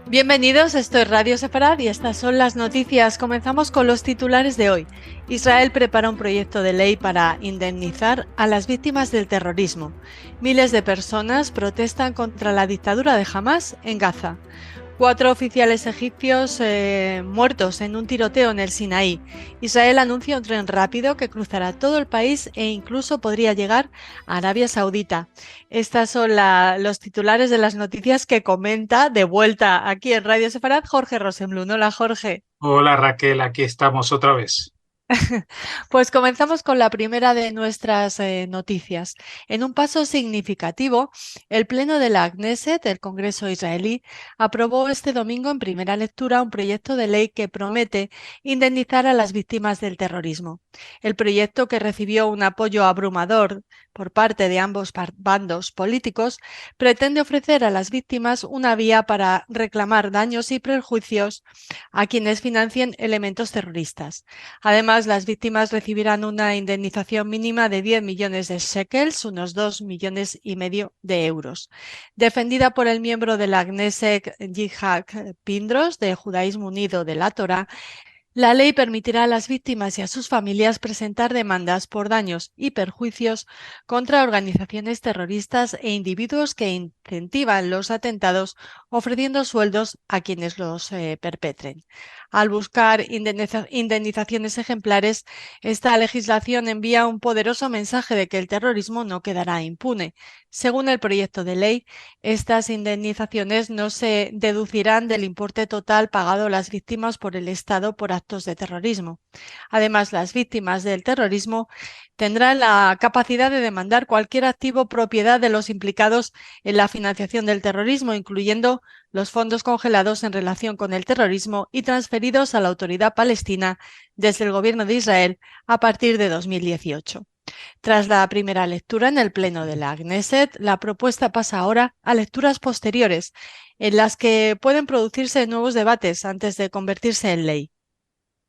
Bienvenidos, esto es Radio Sefarad y estas son las noticias. Comenzamos con los titulares de hoy. Israel prepara un proyecto de ley para indemnizar a las víctimas del terrorismo. Miles de personas protestan contra la dictadura de Hamás en Gaza. 4 oficiales egipcios muertos en un tiroteo en el Sinaí. Israel anuncia un tren rápido que cruzará todo el país e incluso podría llegar a Arabia Saudita. Estas son los titulares de las noticias que comenta de vuelta aquí en Radio Sefarad Jorge Rosenblum. Hola, Jorge. Hola Raquel, aquí estamos otra vez. Pues comenzamos con la primera de nuestras noticias. En un paso significativo, el Pleno de la Knesset, el Congreso israelí, aprobó este domingo en primera lectura un proyecto de ley que promete indemnizar a las víctimas del terrorismo. El proyecto, que recibió un apoyo abrumador por parte de ambos bandos políticos, pretende ofrecer a las víctimas una vía para reclamar daños y perjuicios a quienes financien elementos terroristas. Además, las víctimas recibirán una indemnización mínima de 10 millones de shekels, unos 2,5 millones de euros. Defendida por el miembro de la Knesset Yitzhak Pindros, de Judaísmo Unido de la Torá, la ley permitirá a las víctimas y a sus familias presentar demandas por daños y perjuicios contra organizaciones terroristas e individuos que incentivan los atentados, ofreciendo sueldos a quienes los perpetren. Al buscar indemnizaciones ejemplares, esta legislación envía un poderoso mensaje de que el terrorismo no quedará impune. Según el proyecto de ley, estas indemnizaciones no se deducirán del importe total pagado a las víctimas por el Estado por actos de terrorismo. Además, las víctimas del terrorismo tendrán la capacidad de demandar cualquier activo propiedad de los implicados en la financiación del terrorismo, incluyendo los fondos congelados en relación con el terrorismo y transferidos a la Autoridad Palestina desde el Gobierno de Israel a partir de 2018. Tras la primera lectura en el Pleno de la Knesset, la propuesta pasa ahora a lecturas posteriores, en las que pueden producirse nuevos debates antes de convertirse en ley.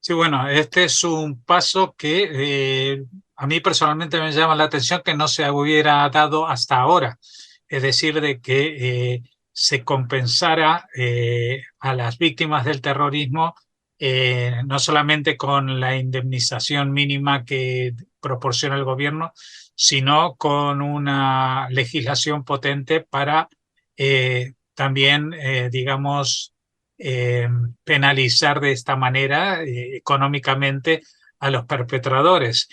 Sí, bueno, este es un paso que a mí personalmente me llama la atención que no se hubiera dado hasta ahora. Es decir, de que se compensara a las víctimas del terrorismo no solamente con la indemnización mínima que proporciona el gobierno, sino con una legislación potente para también, digamos, eh, penalizar de esta manera económicamente a los perpetradores.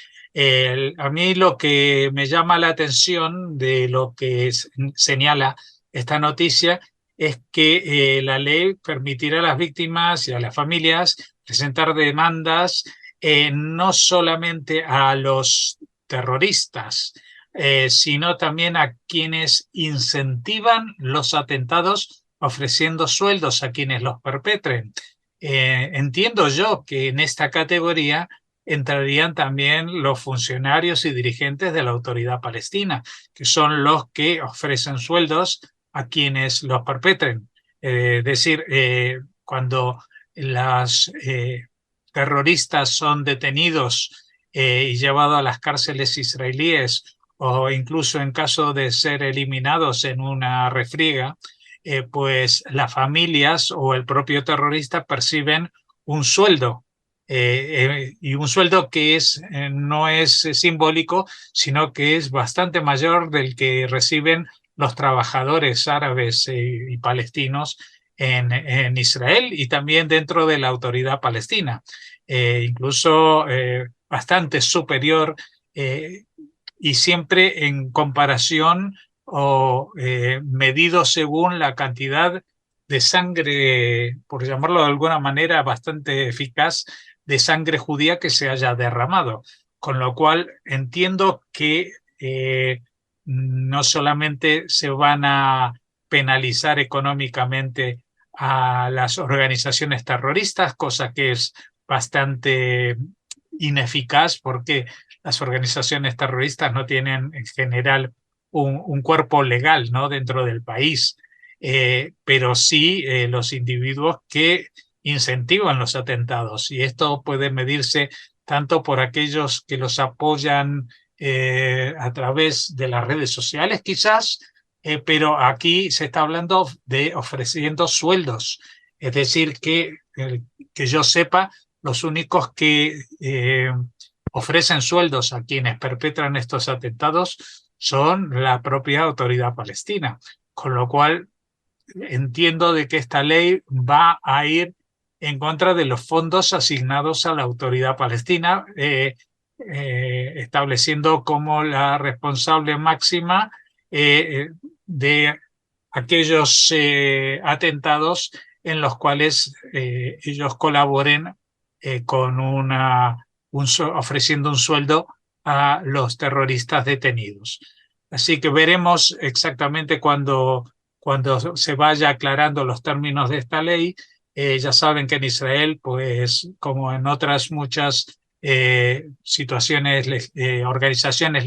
A mí lo que me llama la atención de lo que señala esta noticia es que la ley permitirá a las víctimas y a las familias presentar demandas no solamente a los terroristas, sino también a quienes incentivan los atentados ofreciendo sueldos a quienes los perpetren. Entiendo yo que en esta categoría entrarían también los funcionarios y dirigentes de la autoridad palestina, que son los que ofrecen sueldos a quienes los perpetren. Es decir, cuando los terroristas son detenidos y llevados a las cárceles israelíes o incluso en caso de ser eliminados en una refriega, pues las familias o el propio terrorista perciben un sueldo y un sueldo que no es simbólico, sino que es bastante mayor del que reciben los trabajadores árabes y palestinos en Israel y también dentro de la autoridad palestina, incluso bastante superior y siempre en comparación o medido según la cantidad de sangre, por llamarlo de alguna manera bastante eficaz, de sangre judía que se haya derramado. Con lo cual entiendo que no solamente se van a penalizar económicamente a las organizaciones terroristas, cosa que es bastante ineficaz porque las organizaciones terroristas no tienen en general un cuerpo legal, ¿no?, dentro del país, pero sí los individuos que incentivan los atentados. Y esto puede medirse tanto por aquellos que los apoyan a través de las redes sociales, quizás, pero aquí se está hablando de ofreciendo sueldos. Es decir, que yo sepa, los únicos que ofrecen sueldos a quienes perpetran estos atentados son la propia autoridad palestina, con lo cual entiendo de que esta ley va a ir en contra de los fondos asignados a la autoridad palestina, estableciendo como la responsable máxima de aquellos atentados en los cuales ellos colaboren con ofreciendo un sueldo a los terroristas detenidos. Así que veremos exactamente cuando se vaya aclarando los términos de esta ley. Ya saben que en Israel, pues como en otras muchas situaciones, organizaciones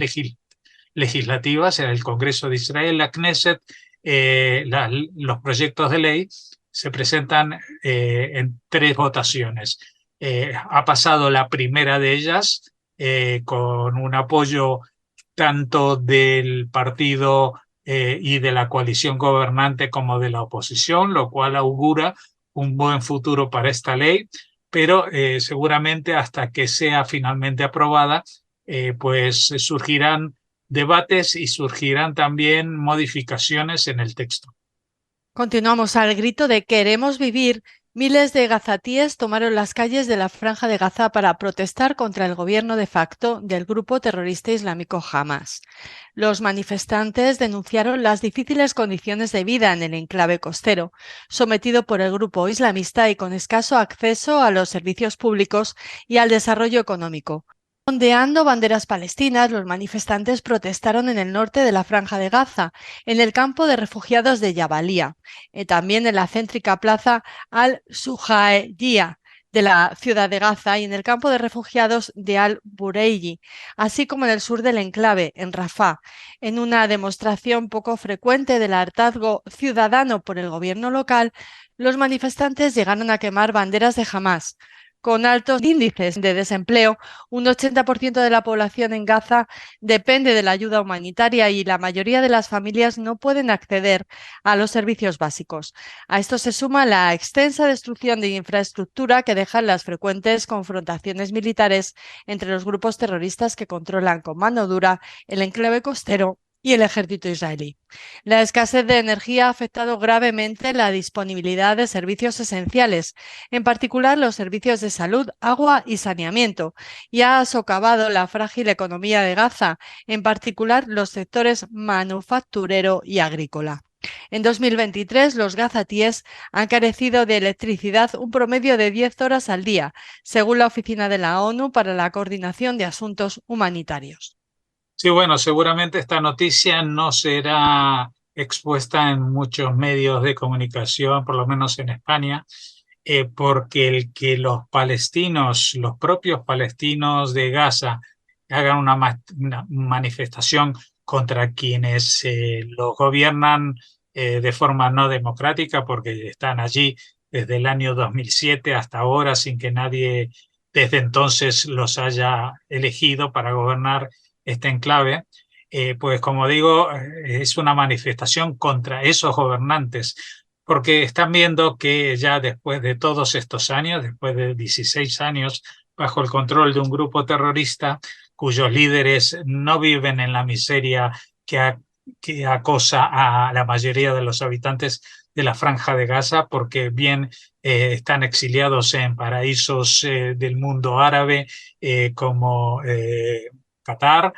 legislativas, en el Congreso de Israel, la Knesset, los proyectos de ley se presentan en 3 votaciones. Ha pasado la primera de ellas con un apoyo tanto del partido y de la coalición gobernante como de la oposición, lo cual augura un buen futuro para esta ley, pero seguramente hasta que sea finalmente aprobada, pues surgirán debates y surgirán también modificaciones en el texto. Continuamos al grito de queremos vivir. Miles de gazatíes tomaron las calles de la Franja de Gaza para protestar contra el gobierno de facto del grupo terrorista islámico Hamas. Los manifestantes denunciaron las difíciles condiciones de vida en el enclave costero, sometido por el grupo islamista y con escaso acceso a los servicios públicos y al desarrollo económico. Ondeando banderas palestinas, los manifestantes protestaron en el norte de la Franja de Gaza, en el campo de refugiados de Jabalía, también en la céntrica plaza Al-Sujaiyia de la ciudad de Gaza y en el campo de refugiados de Al-Bureiji, así como en el sur del enclave, en Rafah, en una demostración poco frecuente del hartazgo ciudadano por el gobierno local. Los manifestantes llegaron a quemar banderas de Hamás. Con altos índices de desempleo, un 80% de la población en Gaza depende de la ayuda humanitaria y la mayoría de las familias no pueden acceder a los servicios básicos. A esto se suma la extensa destrucción de infraestructura que dejan las frecuentes confrontaciones militares entre los grupos terroristas que controlan con mano dura el enclave costero y el ejército israelí. La escasez de energía ha afectado gravemente la disponibilidad de servicios esenciales, en particular los servicios de salud, agua y saneamiento, y ha socavado la frágil economía de Gaza, en particular los sectores manufacturero y agrícola. En 2023, los gazatíes han carecido de electricidad un promedio de 10 horas al día, según la Oficina de la ONU para la Coordinación de Asuntos Humanitarios. Sí, bueno, seguramente esta noticia no será expuesta en muchos medios de comunicación, por lo menos en España, porque el que los palestinos, los propios palestinos de Gaza, hagan una manifestación contra quienes los gobiernan de forma no democrática, porque están allí desde el año 2007 hasta ahora sin que nadie desde entonces los haya elegido para gobernar este enclave, pues como digo, es una manifestación contra esos gobernantes, porque están viendo que ya después de todos estos años, después de 16 años bajo el control de un grupo terrorista cuyos líderes no viven en la miseria que acosa a la mayoría de los habitantes de la Franja de Gaza, porque bien están exiliados en paraísos del mundo árabe como Qatar,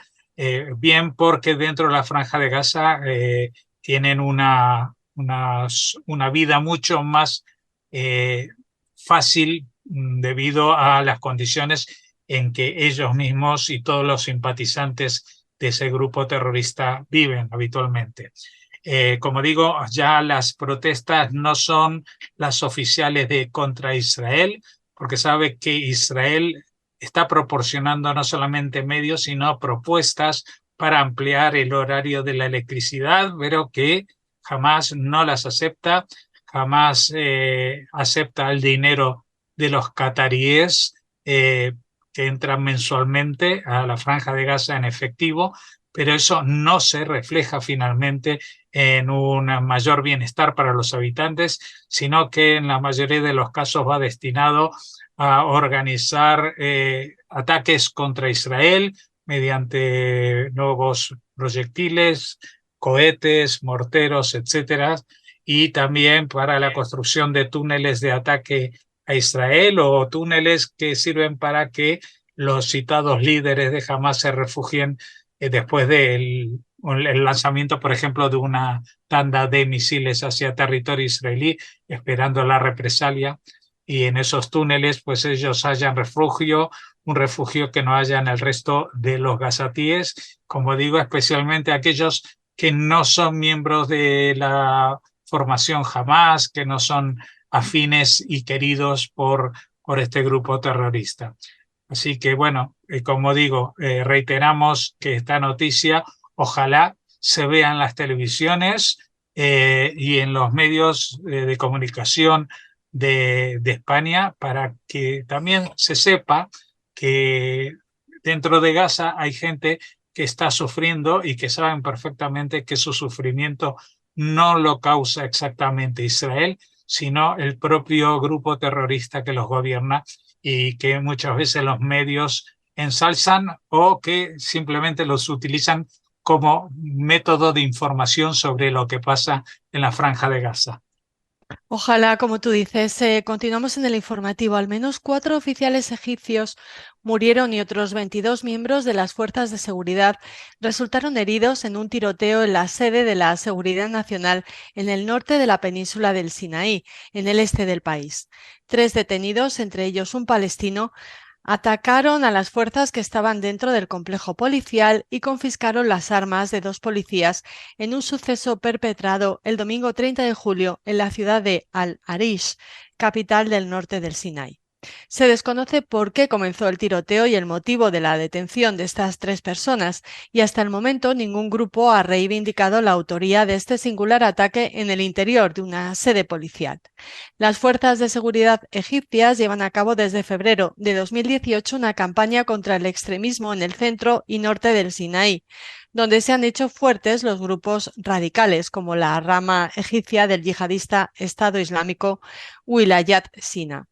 bien porque dentro de la Franja de Gaza tienen una vida mucho más fácil debido a las condiciones en que ellos mismos y todos los simpatizantes de ese grupo terrorista viven habitualmente. Como digo, ya las protestas no son las oficiales de contra Israel, porque sabe que Israel está proporcionando no solamente medios, sino propuestas para ampliar el horario de la electricidad, pero que jamás no las acepta, jamás acepta el dinero de los cataríes que entran mensualmente a la Franja de Gaza en efectivo, pero eso no se refleja finalmente en un mayor bienestar para los habitantes, sino que en la mayoría de los casos va destinado a organizar ataques contra Israel mediante nuevos proyectiles, cohetes, morteros, etcétera, y también para la construcción de túneles de ataque a Israel o túneles que sirven para que los citados líderes de Hamas se refugien después del el lanzamiento, por ejemplo, de una tanda de misiles hacia territorio israelí, esperando la represalia. Y en esos túneles, pues ellos hallan refugio, un refugio que no haya en el resto de los gazatíes, como digo, especialmente aquellos que no son miembros de la formación Hamas, que no son afines y queridos por este grupo terrorista. Así que bueno, como digo, reiteramos que esta noticia ojalá se vea en las televisiones y en los medios de comunicación de España para que también se sepa que dentro de Gaza hay gente que está sufriendo y que saben perfectamente que su sufrimiento no lo causa exactamente Israel, sino el propio grupo terrorista que los gobierna y que muchas veces los medios ensalzan o que simplemente los utilizan como método de información sobre lo que pasa en la Franja de Gaza. Ojalá, como tú dices, continuamos en el informativo. Al menos 4 oficiales egipcios murieron y otros 22 miembros de las fuerzas de seguridad resultaron heridos en un tiroteo en la sede de la Seguridad Nacional en el norte de la península del Sinaí, en el este del país. 3 detenidos, entre ellos un palestino, atacaron a las fuerzas que estaban dentro del complejo policial y confiscaron las armas de 2 policías en un suceso perpetrado el domingo 30 de julio en la ciudad de Al-Arish, capital del norte del Sinai. Se desconoce por qué comenzó el tiroteo y el motivo de la detención de estas 3 personas, y hasta el momento ningún grupo ha reivindicado la autoría de este singular ataque en el interior de una sede policial. Las fuerzas de seguridad egipcias llevan a cabo desde febrero de 2018 una campaña contra el extremismo en el centro y norte del Sinaí, donde se han hecho fuertes los grupos radicales, como la rama egipcia del yihadista Estado Islámico Wilayat Sina.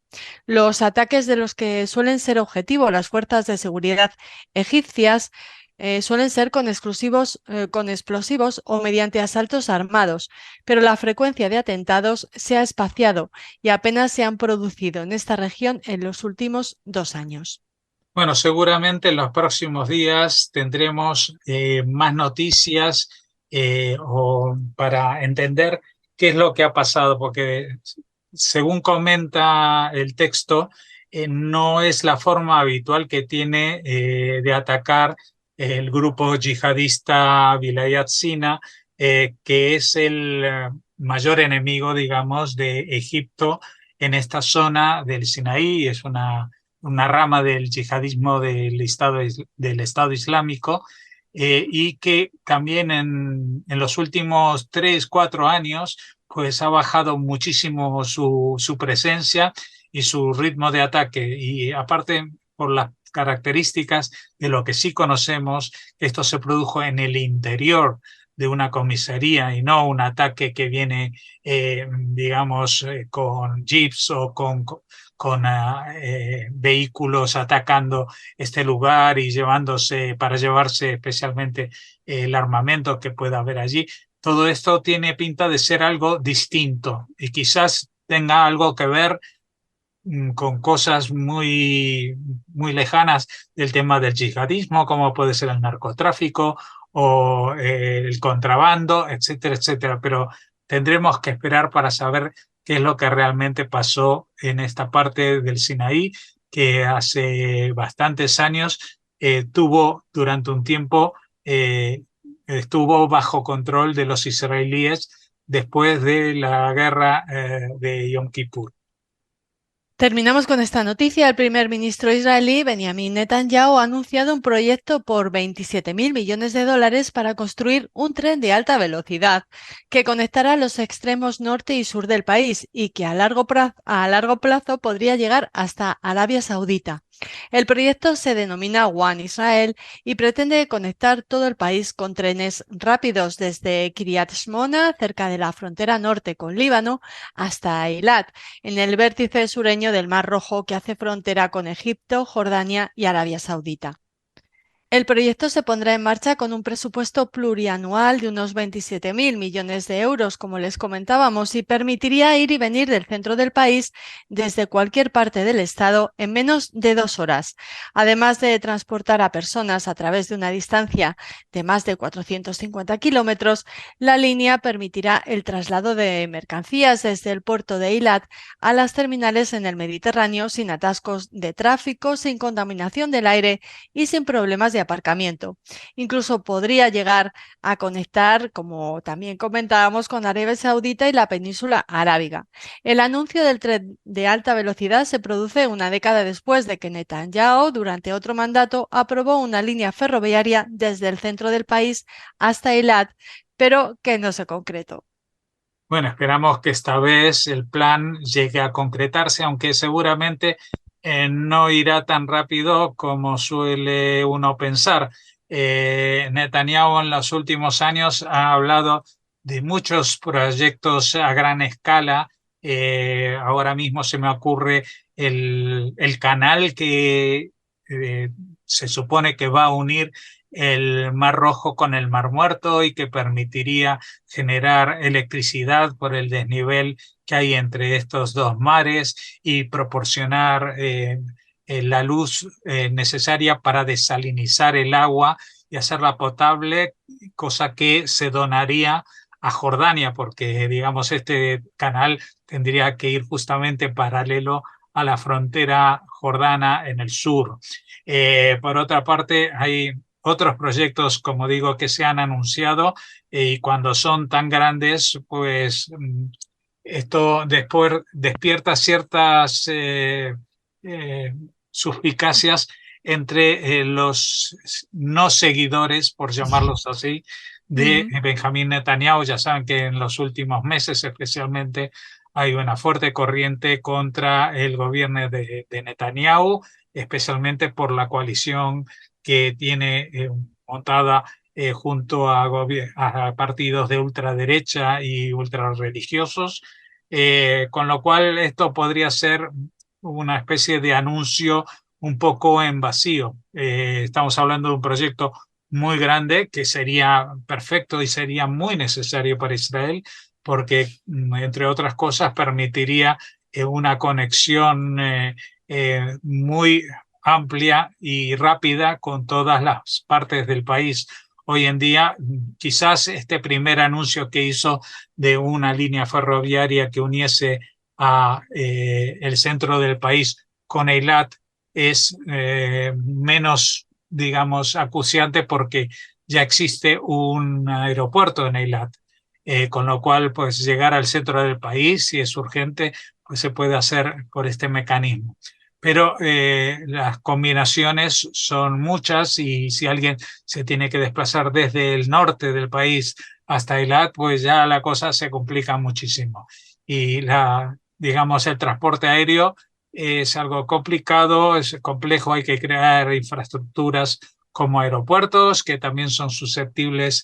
Los ataques de los que suelen ser objetivo las fuerzas de seguridad egipcias suelen ser con explosivos o mediante asaltos armados, pero la frecuencia de atentados se ha espaciado y apenas se han producido en esta región en los últimos 2 años. Bueno, seguramente en los próximos días tendremos más noticias o para entender qué es lo que ha pasado, porque según comenta el texto, no es la forma habitual que tiene de atacar el grupo yihadista Vilayat Sina, que es el mayor enemigo, digamos, de Egipto en esta zona del Sinaí. Es una rama del yihadismo del Estado Islámico y que también en los últimos 3, 4 años pues ha bajado muchísimo su presencia y su ritmo de ataque. Y aparte, por las características de lo que sí conocemos, esto se produjo en el interior de una comisaría y no un ataque que viene, digamos, con jeeps o con vehículos atacando este lugar y para llevarse especialmente el armamento que pueda haber allí. Todo esto tiene pinta de ser algo distinto y quizás tenga algo que ver con cosas muy lejanas del tema del yihadismo, como puede ser el narcotráfico o el contrabando, etcétera, etcétera. Pero tendremos que esperar para saber qué es lo que realmente pasó en esta parte del Sinaí, que hace bastantes años tuvo durante un tiempo, estuvo bajo control de los israelíes después de la guerra de Yom Kippur. Terminamos con esta noticia. El primer ministro israelí, Benjamin Netanyahu, ha anunciado un proyecto por 27.000 millones de dólares para construir un tren de alta velocidad que conectará los extremos norte y sur del país y que a largo plazo podría llegar hasta Arabia Saudita. El proyecto se denomina One Israel y pretende conectar todo el país con trenes rápidos desde Kiryat Shmona, cerca de la frontera norte con Líbano, hasta Eilat, en el vértice sureño del Mar Rojo que hace frontera con Egipto, Jordania y Arabia Saudita. El proyecto se pondrá en marcha con un presupuesto plurianual de unos 27.000 millones de euros, como les comentábamos, y permitiría ir y venir del centro del país desde cualquier parte del estado en menos de 2 horas. Además de transportar a personas a través de una distancia de más de 450 kilómetros, la línea permitirá el traslado de mercancías desde el puerto de Eilat a las terminales en el Mediterráneo sin atascos de tráfico, sin contaminación del aire y sin problemas de aparcamiento. Incluso podría llegar a conectar, como también comentábamos, con Arabia Saudita y la península arábiga. El anuncio del tren de alta velocidad se produce una década después de que Netanyahu, durante otro mandato, aprobó una línea ferroviaria desde el centro del país hasta Eilat, pero que no se concretó. Bueno, esperamos que esta vez el plan llegue a concretarse, aunque seguramente no irá tan rápido como suele uno pensar. Netanyahu en los últimos años ha hablado de muchos proyectos a gran escala. Ahora mismo se me ocurre el canal que eh, se supone que va a unir el Mar Rojo con el Mar Muerto y que permitiría generar electricidad por el desnivel que hay entre estos dos mares y proporcionar la luz necesaria para desalinizar el agua y hacerla potable, cosa que se donaría a Jordania, porque digamos este canal tendría que ir justamente paralelo a la frontera jordana en el sur. Por otra parte, hay otros proyectos, como digo, que se han anunciado y cuando son tan grandes, pues esto después despierta ciertas eh, suspicacias entre los no seguidores, por llamarlos así, de Ujú. Benjamín Netanyahu. Ya saben que en los últimos meses especialmente hay una fuerte corriente contra el gobierno de Netanyahu, especialmente por la coalición que tiene montada junto a partidos de ultraderecha y ultrarreligiosos, con lo cual esto podría ser una especie de anuncio un poco en vacío. Estamos hablando de un proyecto muy grande que sería perfecto y sería muy necesario para Israel porque, entre otras cosas, permitiría una conexión muy amplia y rápida con todas las partes del país. Hoy en día, quizás este primer anuncio que hizo de una línea ferroviaria que uniese a el centro del país con Eilat es menos, digamos, acuciante porque ya existe un aeropuerto en Eilat, con lo cual, pues llegar al centro del país, si es urgente, pues se puede hacer por este mecanismo. Pero las combinaciones son muchas y si alguien se tiene que desplazar desde el norte del país hasta Eilat, pues ya la cosa se complica muchísimo. Y digamos, el transporte aéreo es algo complicado, es complejo, hay que crear infraestructuras como aeropuertos que también son susceptibles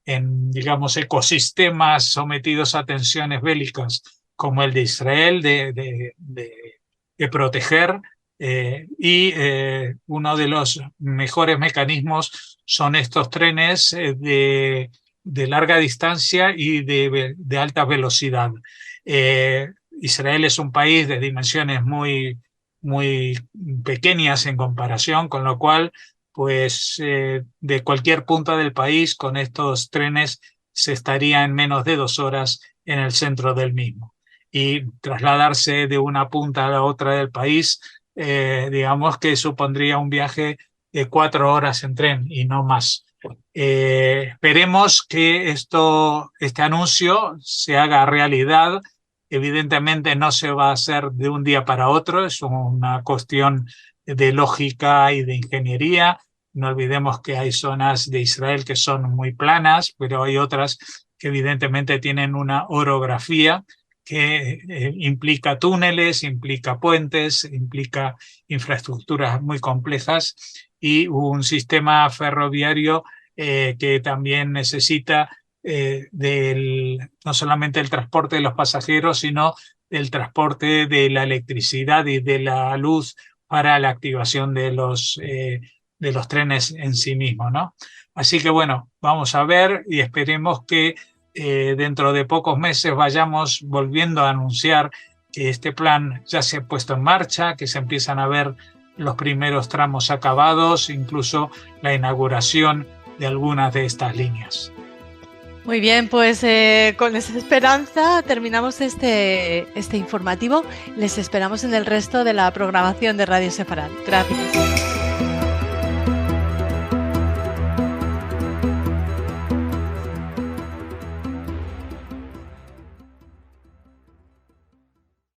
digamos, ecosistemas sometidos a tensiones bélicas como el de Israel, de proteger. Uno de los mejores mecanismos son estos trenes de larga distancia y de alta velocidad. Israel es un país de dimensiones muy pequeñas en comparación, con lo cual, pues de cualquier punta del país con estos trenes se estaría en menos de 2 horas en el centro del mismo. Y trasladarse de una punta a la otra del país, digamos que supondría un viaje de 4 horas en tren y no más. Esperemos que este anuncio se haga realidad. Evidentemente no se va a hacer de un día para otro, es una cuestión de lógica y de ingeniería. No olvidemos que hay zonas de Israel que son muy planas, pero hay otras que evidentemente tienen una orografía que implica túneles, implica puentes, implica infraestructuras muy complejas y un sistema ferroviario que también necesita no solamente el transporte de los pasajeros, sino el transporte de la electricidad y de la luz para la activación de los trenes en sí mismos, ¿no? Así que bueno, vamos a ver y esperemos que dentro de pocos meses vayamos volviendo a anunciar que este plan ya se ha puesto en marcha, que se empiezan a ver los primeros tramos acabados, incluso la inauguración de algunas de estas líneas. Muy bien, pues con esa esperanza terminamos este informativo. Les esperamos en el resto de la programación de Radio Separat. Gracias.